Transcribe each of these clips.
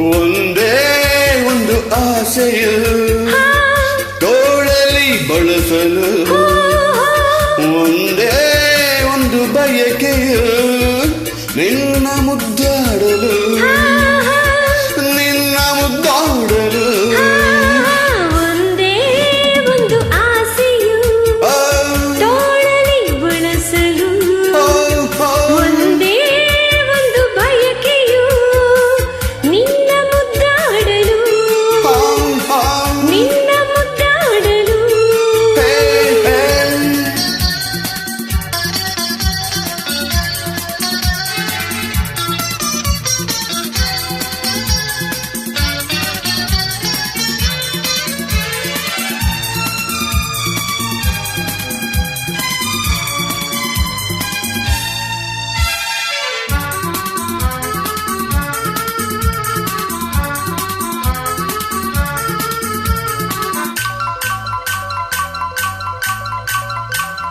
ಒಂದೇ ಒಂದು ಆಸೆಯು ತೋಳಲಿ ಬಳಸಲು ಒಂದೇ ಒಂದು ಬಯಕೆಯು ನಿನ್ನ ಮುದ್ದಾಡಲು ನಿನ್ನ ಮುದ್ದಾಡಲು ಒಂದೇ ಒಂದು ಆಸೆಯು ತೋಳಲಿ ಬಳಸಲು ಒಂದೇ ಒಂದು ಬಯಕೆಯು ನಿನ್ನ ಮುದ್ದಾಡಲು ನಿನ್ನ ಮುದ್ದಾಡಲು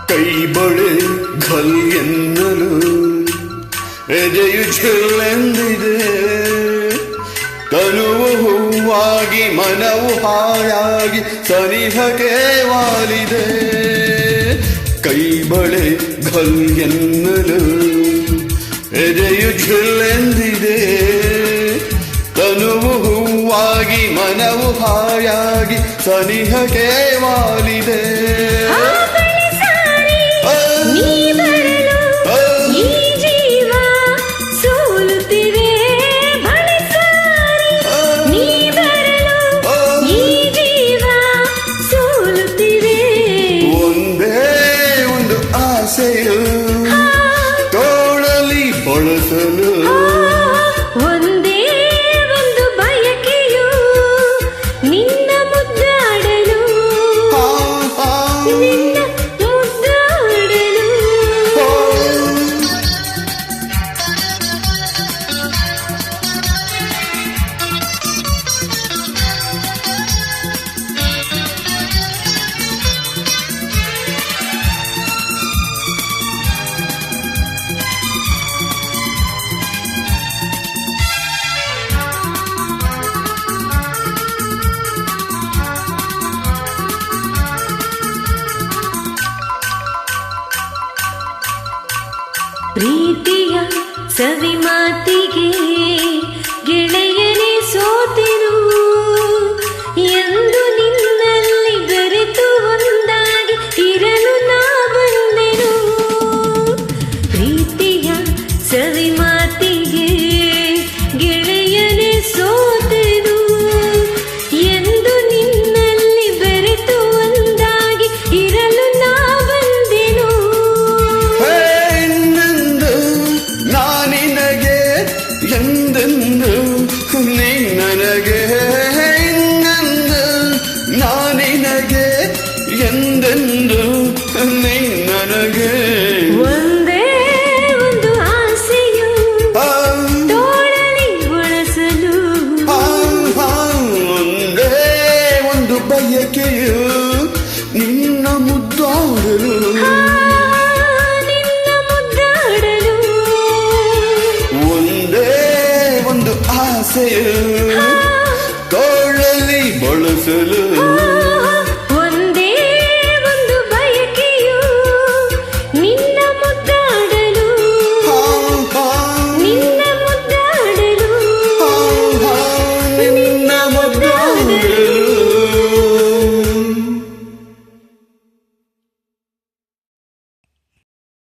ಕೈ ಬಳೆ ಘಲ್ ಎನ್ನಲು ಎದೆಯು ಚೆಲ್ಲೆಂದಿದೆ ತನುವು ಹೂವಾಗಿ ಮನವು ಹಾಯಾಗಿ ಸನಿಹಕ್ಕೆ ವಾಲಿದೆ ಕೈ ಬಳೆ ಘಲ್ ಎನ್ನಲು ಎದೆಯು ಚೆಲ್ಲೆಂದಿದೆ ತನುವು ಹೂವಾಗಿ ಮನವು ಹಾಯಾಗಿ ಸನಿಹಕ್ಕೆ ವಾಲಿದೆ ತೋಳಲಿ ಬಳಸಲು ಒಂದೇ ಒಂದು ಬಯಕೆಯು ನಿನ್ನ ಮುದ್ದಾಡಲು ನಿನ್ನ ಮುದ್ದಾಡಲು ಪ್ರೀತಿಯ ಸವಿ ಮಾತಿಗೆ ಗೆಳೆಯನೇ ಸೋತೆನು ಎಂದು ನಿನ್ನಲ್ಲಿ ಬೆರೆತು ಒಂದಾಗಿ ಇರಲು ನಾ ಬಂದೆನು ಪ್ರೀತಿಯ ಸವಿ ಮಾತಿಗೆ ಗೆಳೆಯನೇ ಸೋತೆನು ಎಂದು ನಿನ್ನಲ್ಲಿ ಬೆರೆತು ಒಂದಾಗಿ ಇರಲು ನಾ ಬಂದೆನು ಎಂದೆಂದು ನೀ ನನಗೆ ಇನ್ನೆಂದು ನಾನಿನಗೆ ಎಂದೆಂದು ನೀ ನನಗೆ ಒಂದೇ ಒಂದು ಆಸೆಯು ತೋಳಲಿ ಬಳಸಲು ಒಂದೇ ಒಂದು ಬಯಕೆಯು ನಿನ್ನ ಮುದ್ದಾಡಲು ಆಸೆಯು ತೋಳಲಿ ಬಳಸಲು